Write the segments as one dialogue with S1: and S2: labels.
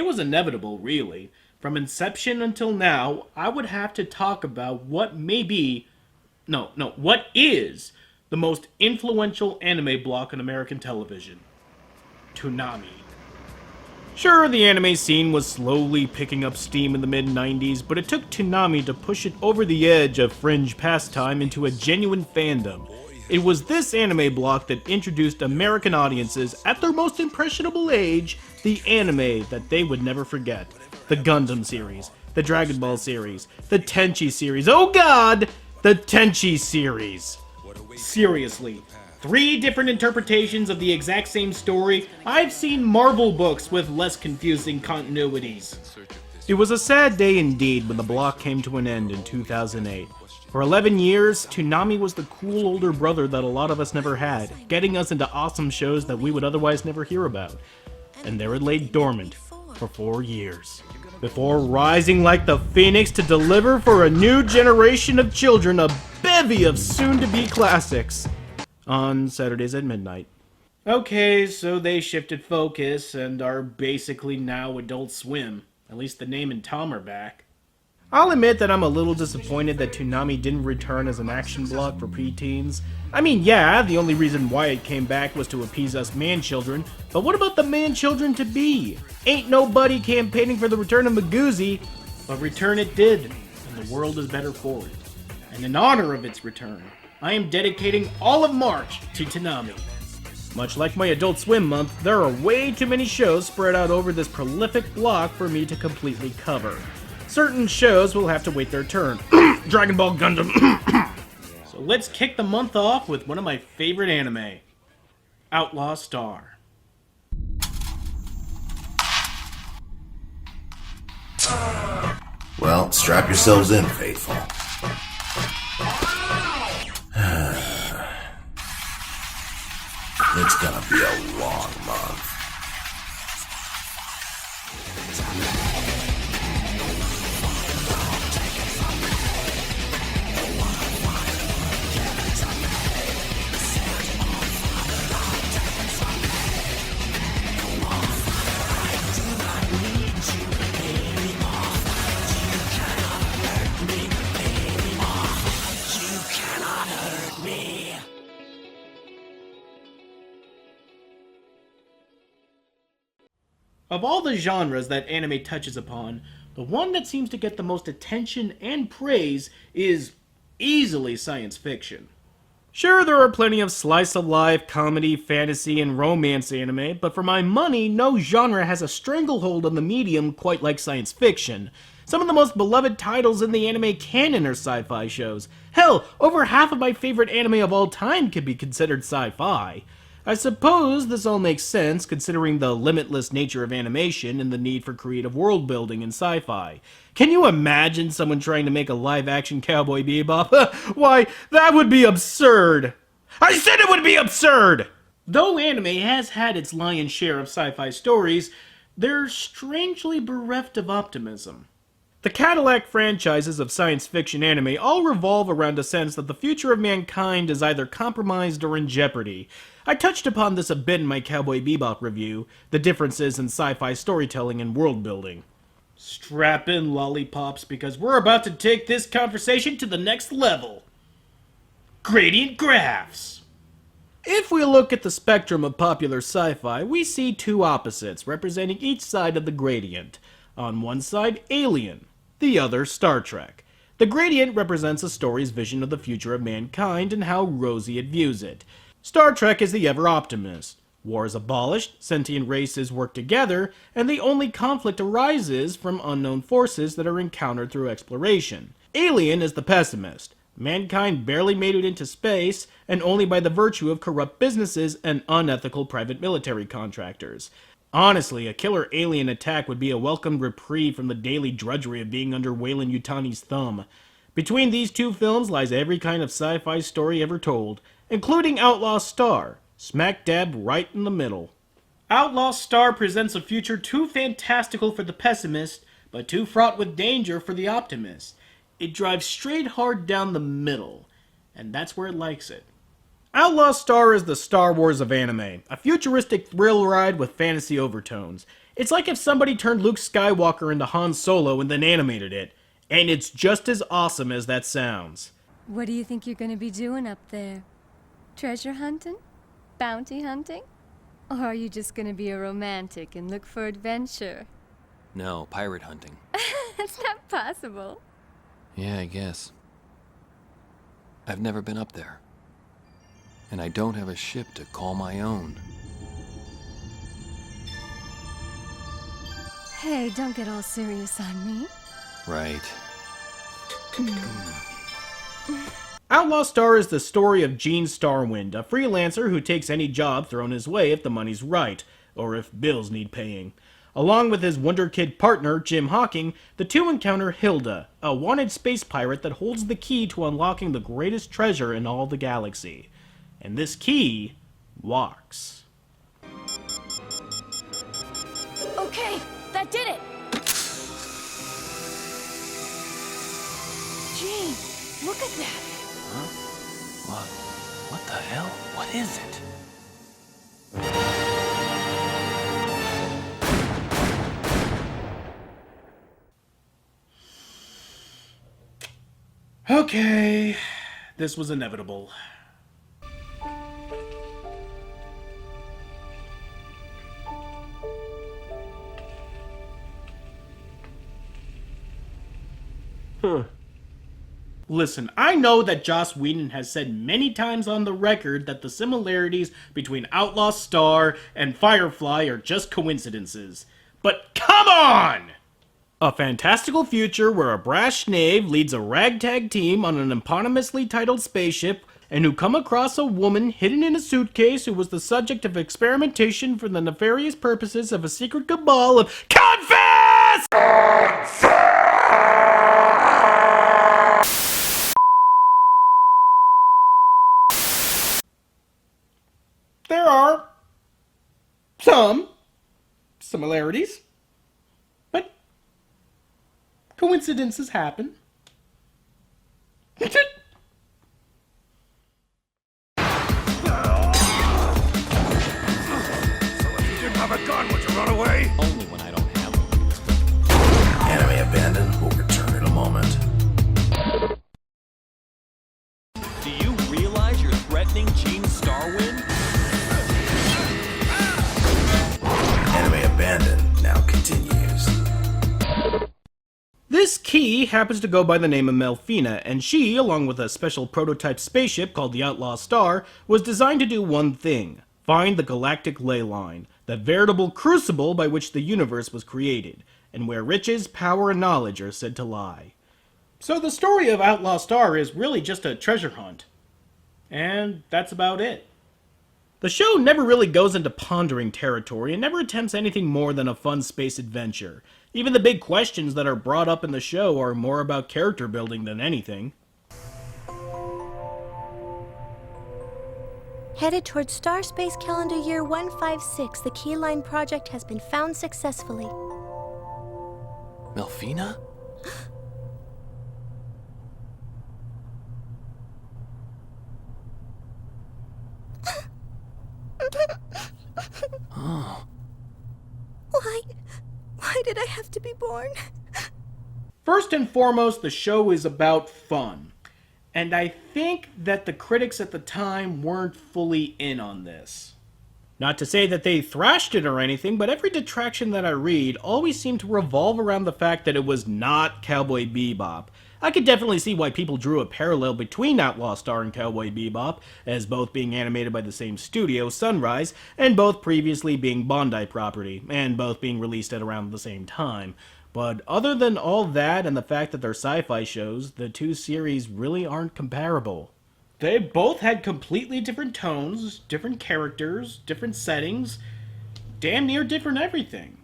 S1: It was inevitable, really. From inception until now, I would have to talk about what may be, what is the most influential anime block on American television. Toonami. Sure, the anime scene was slowly picking up steam in the mid-90s, but it took Toonami to push it over the edge of fringe pastime into a genuine fandom. It was this anime block that introduced American audiences at their most impressionable age the anime that they would never forget. The Gundam series, the Dragon Ball series, the Tenchi series, oh god! The Tenchi series! Seriously. 3 different interpretations of the exact same story. I've seen Marvel books with less confusing continuities. It was a sad day indeed when the block came to an end in 2008. For 11 years, Toonami was the cool older brother that a lot of us never had, getting us into awesome shows that we would otherwise never hear about. And there it lay dormant for 4 years, before rising like the phoenix to deliver for a new generation of children a bevy of soon-to-be classics. On Saturdays at midnight. Okay, so they shifted focus and are basically now Adult Swim. At least the name and Tom are back. I'll admit that I'm a little disappointed that Toonami didn't return as an action block for preteens. I mean, yeah, the only reason why it came back was to appease us man-children, but what about the man-children to be? Ain't nobody campaigning for the return of Magoozy, but return it did, and the world is better for it. And in honor of its return, I am dedicating all of March to Toonami. Much like my Adult Swim month, there are way too many shows spread out over this prolific block for me to completely cover. Certain shows will have to wait their turn. Dragon Ball Gundam. So let's kick the month off with one of my favorite anime, Outlaw Star.
S2: Well, strap yourselves in, faithful. It's gonna be a long month.
S1: Of all the genres that anime touches upon, the one that seems to get the most attention and praise is easily science fiction. Sure, there are plenty of slice-of-life, comedy, fantasy, and romance anime, but for my money, no genre has a stranglehold on the medium quite like science fiction. Some of the most beloved titles in the anime canon are sci-fi shows. Hell, over half of my favorite anime of all time could be considered sci-fi. I suppose this all makes sense considering the limitless nature of animation and the need for creative world building in sci-fi. Can you imagine someone trying to make a live-action Cowboy Bebop? Why, that would be absurd! I said it would be absurd! Though anime has had its lion's share of sci-fi stories, they're strangely bereft of optimism. The Cadillac franchises of science fiction anime all revolve around a sense that the future of mankind is either compromised or in jeopardy. I touched upon this a bit in my Cowboy Bebop review, the differences in sci-fi storytelling and world building. Strap in, lollipops, because we're about to take this conversation to the next level. Gradient graphs. If we look at the spectrum of popular sci-fi, we see two opposites representing each side of the gradient. On one side, Alien. The other, Star Trek. The gradient represents a story's vision of the future of mankind and how rosy it views it. Star Trek is the ever-optimist. War is abolished, sentient races work together, and the only conflict arises from unknown forces that are encountered through exploration. Alien is the pessimist. Mankind barely made it into space, and only by the virtue of corrupt businesses and unethical private military contractors. Honestly, a killer alien attack would be a welcome reprieve from the daily drudgery of being under Weyland-Yutani's thumb. Between these two films lies every kind of sci-fi story ever told, including Outlaw Star, smack dab right in the middle. Outlaw Star presents a future too fantastical for the pessimist, but too fraught with danger for the optimist. It drives straight hard down the middle, and that's where it likes it. Outlaw Star is the Star Wars of anime, a futuristic thrill ride with fantasy overtones. It's like if somebody turned Luke Skywalker into Han Solo and then animated it. And it's just as awesome as that sounds.
S3: What do you think you're gonna be doing up there? Treasure hunting? Bounty hunting? Or are you just gonna be a romantic and look for adventure?
S4: No, pirate hunting.
S3: That's not possible.
S4: Yeah, I guess. I've never been up there. And I don't have a ship to call my own.
S3: Hey, don't get all serious on me.
S4: Right.
S1: Outlaw Star is the story of Gene Starwind, a freelancer who takes any job thrown his way if the money's right, or if bills need paying. Along with his Wonder Kid partner, Jim Hawking, the two encounter Hilda, a wanted space pirate that holds the key to unlocking the greatest treasure in all the galaxy. And this key walks.
S3: Okay, that did it! Gene, look at that!
S4: What the hell? What is it?
S1: Okay, this was inevitable. Listen, I know that Joss Whedon has said many times on the record that the similarities between Outlaw Star and Firefly are just coincidences. But come on! A fantastical future where a brash knave leads a ragtag team on an eponymously titled spaceship and who come across a woman hidden in a suitcase who was the subject of experimentation for the nefarious purposes of a secret cabal of CONFESS! There are some similarities, but coincidences happen.
S4: Only when I don't have one.
S2: Enemy abandoned. We'll return in a moment.
S4: Do you realize you're threatening Gene Starwind?
S2: Enemy abandoned. Now continues.
S1: This key happens to go by the name of Melfina, and she, along with a special prototype spaceship called the Outlaw Star, was designed to do one thing: find the galactic ley line, the veritable crucible by which the universe was created, and where riches, power, and knowledge are said to lie. So the story of Outlaw Star is really just a treasure hunt. And that's about it. The show never really goes into pondering territory and never attempts anything more than a fun space adventure. Even the big questions that are brought up in the show are more about character building than anything.
S5: Headed towards Star Space Calendar Year 156, the Keyline project has been found successfully.
S4: Melfina? Oh.
S5: Why did I have to be born?
S1: First and foremost, the show is about fun. And I think that the critics at the time weren't fully in on this. Not to say that they thrashed it or anything, but every detraction that I read always seemed to revolve around the fact that it was not Cowboy Bebop. I could definitely see why people drew a parallel between Outlaw Star and Cowboy Bebop, as both being animated by the same studio, Sunrise, and both previously being Bandai property, and both being released at around the same time. But other than all that and the fact that they're sci-fi shows, the two series really aren't comparable. They both had completely different tones, different characters, different settings, damn near different everything.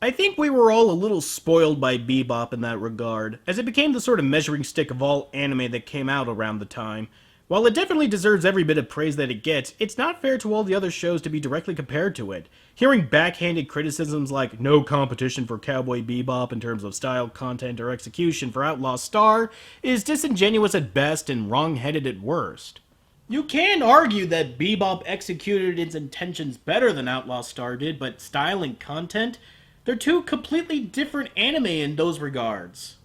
S1: I think we were all a little spoiled by Bebop in that regard, as it became the sort of measuring stick of all anime that came out around the time. While it definitely deserves every bit of praise that it gets, it's not fair to all the other shows to be directly compared to it. Hearing backhanded criticisms like no competition for Cowboy Bebop in terms of style, content, or execution for Outlaw Star is disingenuous at best and wrong-headed at worst. You can argue that Bebop executed its intentions better than Outlaw Star did, but style and content, they're two completely different anime in those regards.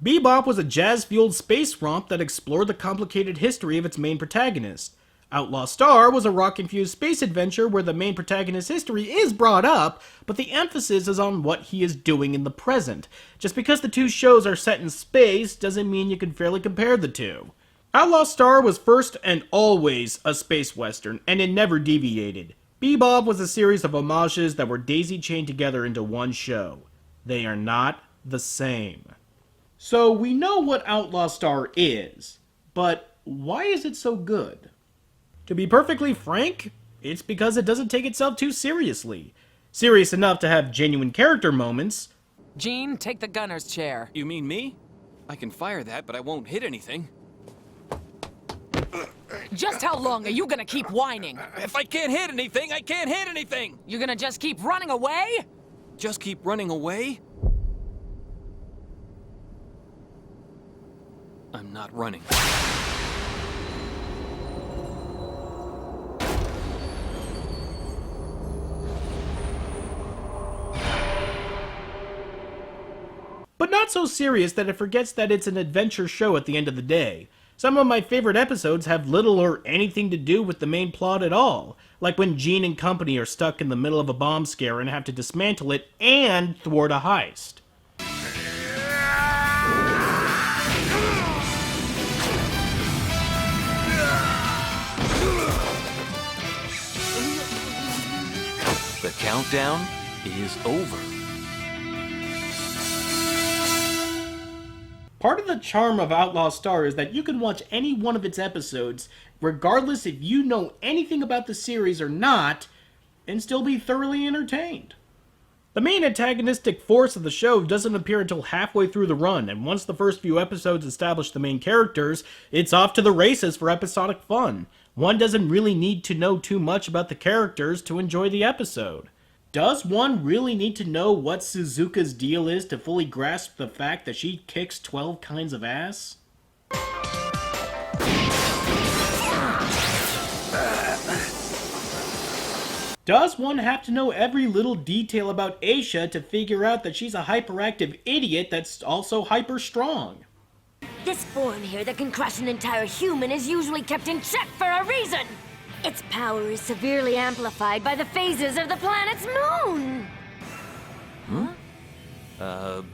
S1: Bebop was a jazz-fueled space romp that explored the complicated history of its main protagonist. Outlaw Star was a rock-infused space adventure where the main protagonist's history is brought up, but the emphasis is on what he is doing in the present. Just because the two shows are set in space doesn't mean you can fairly compare the two. Outlaw Star was first and always a space western, and it never deviated. Bebop was a series of homages that were daisy-chained together into one show. They are not the same. So we know what Outlaw Star is, but why is it so good? To be perfectly frank, it's because it doesn't take itself too seriously. Serious enough to have genuine character moments.
S6: Gene, take the gunner's chair.
S4: You mean me? I can fire that, but I won't hit anything.
S6: Just how long are you gonna keep whining?
S4: If I can't hit anything, I can't hit anything!
S6: You gonna just keep running away?
S4: Just keep running away? I'm not running.
S1: But not so serious that it forgets that it's an adventure show at the end of the day. Some of my favorite episodes have little or anything to do with the main plot at all, like when Gene and company are stuck in the middle of a bomb scare and have to dismantle it and thwart a heist.
S4: The countdown is over.
S1: Part of the charm of Outlaw Star is that you can watch any one of its episodes, regardless if you know anything about the series or not, and still be thoroughly entertained. The main antagonistic force of the show doesn't appear until halfway through the run, and once the first few episodes establish the main characters, it's off to the races for episodic fun. One doesn't really need to know too much about the characters to enjoy the episode. Does one really need to know what Suzuka's deal is to fully grasp the fact that she kicks 12 kinds of ass? Does one have to know every little detail about Aisha to figure out that she's a hyperactive idiot that's also hyper-strong?
S7: This form here that can crush an entire human is usually kept in check for a reason. Its power is severely amplified by the phases of the planet's moon.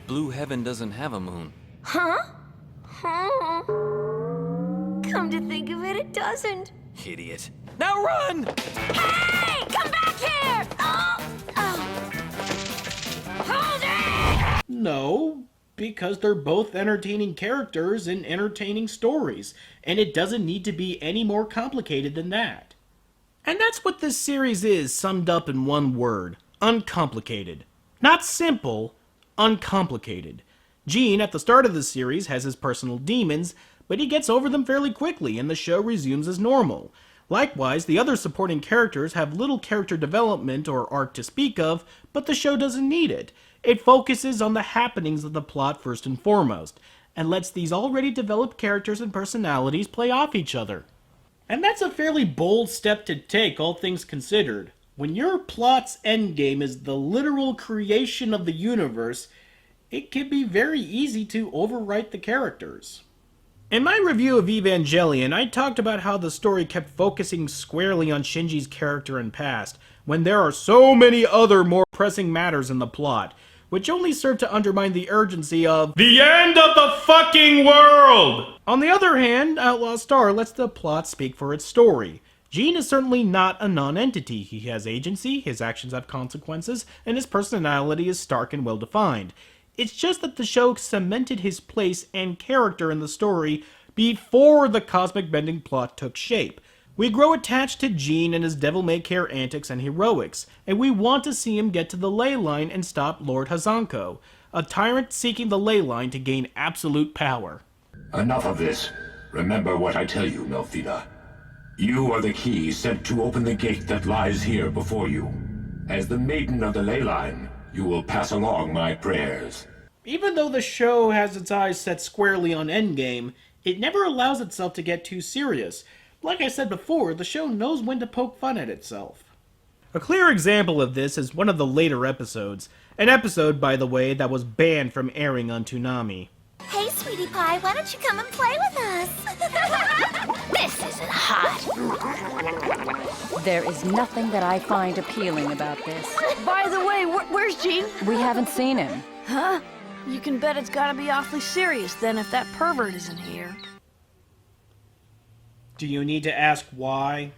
S4: Blue Heaven doesn't have a moon.
S7: Huh? Huh? Come to think of it, it doesn't.
S4: Idiot. Now run!
S7: Hey! Come back here! Oh! Hold it!
S1: No, because they're both entertaining characters in entertaining stories, and it doesn't need to be any more complicated than that. And that's what this series is, summed up in one word: uncomplicated. Not simple, uncomplicated. Gene, at the start of the series, has his personal demons, but he gets over them fairly quickly, and the show resumes as normal. Likewise, the other supporting characters have little character development or arc to speak of, but the show doesn't need it. It focuses on the happenings of the plot first and foremost, and lets these already developed characters and personalities play off each other. And that's a fairly bold step to take, all things considered. When your plot's endgame is the literal creation of the universe, it can be very easy to overwrite the characters. In my review of Evangelion, I talked about how the story kept focusing squarely on Shinji's character and past, when there are so many other more pressing matters in the plot, which only served to undermine the urgency of the end of the fucking world! On the other hand, Outlaw Star lets the plot speak for its story. Gene is certainly not a non-entity. He has agency, his actions have consequences, and his personality is stark and well-defined. It's just that the show cemented his place and character in the story before the cosmic bending plot took shape. We grow attached to Gene and his devil-may-care antics and heroics, and we want to see him get to the ley line and stop Lord Hazanko, a tyrant seeking the ley line to gain absolute power.
S8: Enough of this. Remember what I tell you, Melfida. You are the key sent to open the gate that lies here before you. As the Maiden of the Ley Line, you will pass along my prayers.
S1: Even though the show has its eyes set squarely on Endgame, it never allows itself to get too serious. like I said before, the show knows when to poke fun at itself. A clear example of this is one of the later episodes. An episode, by the way, that was banned from airing on Toonami.
S5: Hey, sweetie pie, why don't you come and play with us?
S7: This isn't hot.
S9: There is nothing that I find appealing about this.
S10: By the way, where's Gene?
S9: We haven't seen him.
S10: Huh? You can bet it's gotta be awfully serious then if that pervert isn't here.
S1: Do you need to ask why?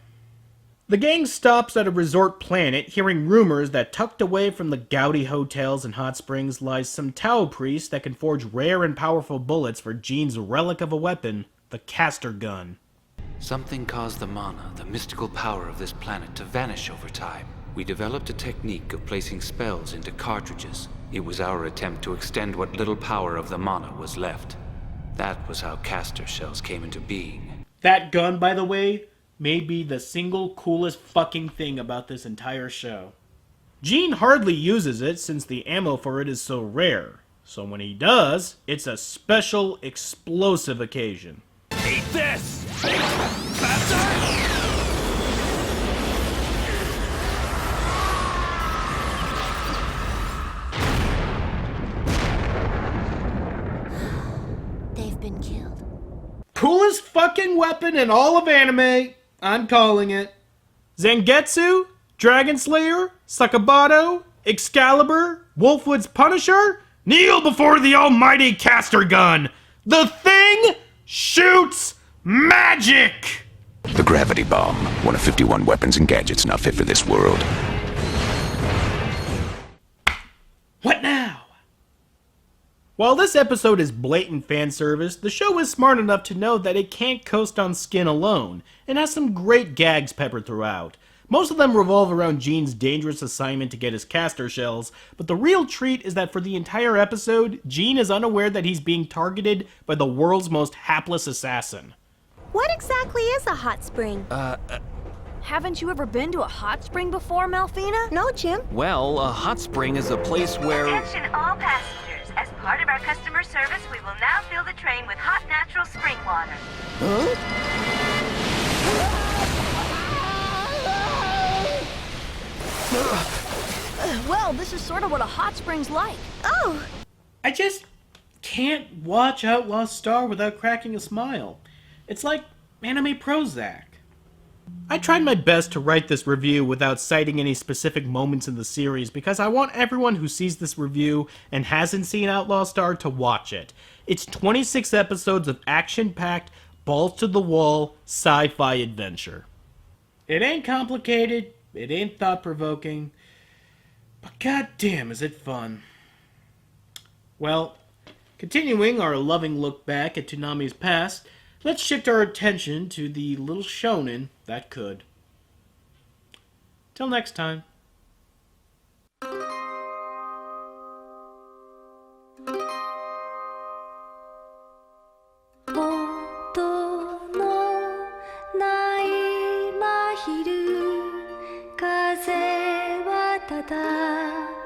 S1: The gang stops at a resort planet, hearing rumors that tucked away from the gaudy hotels and hot springs lies some Tao priest that can forge rare and powerful bullets for Gene's relic of a weapon, the caster gun.
S11: Something caused the mana, the mystical power of this planet, to vanish over time. We developed a technique of placing spells into cartridges. It was our attempt to extend what little power of the mana was left. That was how caster shells came into being.
S1: That gun, by the way, may be the single coolest fucking thing about this entire show. Gene hardly uses it since the ammo for it is so rare. So when he does, it's a special, explosive occasion.
S11: Eat this!
S5: They've been killed.
S1: Coolest fucking weapon in all of anime. I'm calling it. Zangetsu, Dragon Slayer, Sakabato, Excalibur, Wolfwood's Punisher, kneel before the almighty caster gun. The thing shoots magic!
S12: The gravity bomb, one of 51 weapons and gadgets not fit for this world.
S1: What now? While this episode is blatant fan service, the show is smart enough to know that it can't coast on skin alone, and has some great gags peppered throughout. Most of them revolve around Gene's dangerous assignment to get his caster shells, but the real treat is that for the entire episode, Gene is unaware that he's being targeted by the world's most hapless assassin.
S5: What exactly is a hot spring?
S10: Haven't you ever been to a hot spring before, Malfina?
S5: No, Jim.
S4: Well, a hot spring is a place where...
S13: Attention all passengers. As part of our customer service, we will now fill the train with hot natural spring water.
S10: Well, this is sort of what a hot spring's like.
S5: Oh!
S1: I just can't watch Outlaw Star without cracking a smile. It's like anime Prozac. I tried my best to write this review without citing any specific moments in the series because I want everyone who sees this review and hasn't seen Outlaw Star to watch it. It's 26 episodes of action-packed, balls-to-the-wall, sci-fi adventure. It ain't complicated, it ain't thought-provoking, but goddamn is it fun. Well, continuing our loving look back at Toonami's past, let's shift our attention to the little shonen that could. Till next time.
S3: 風はただ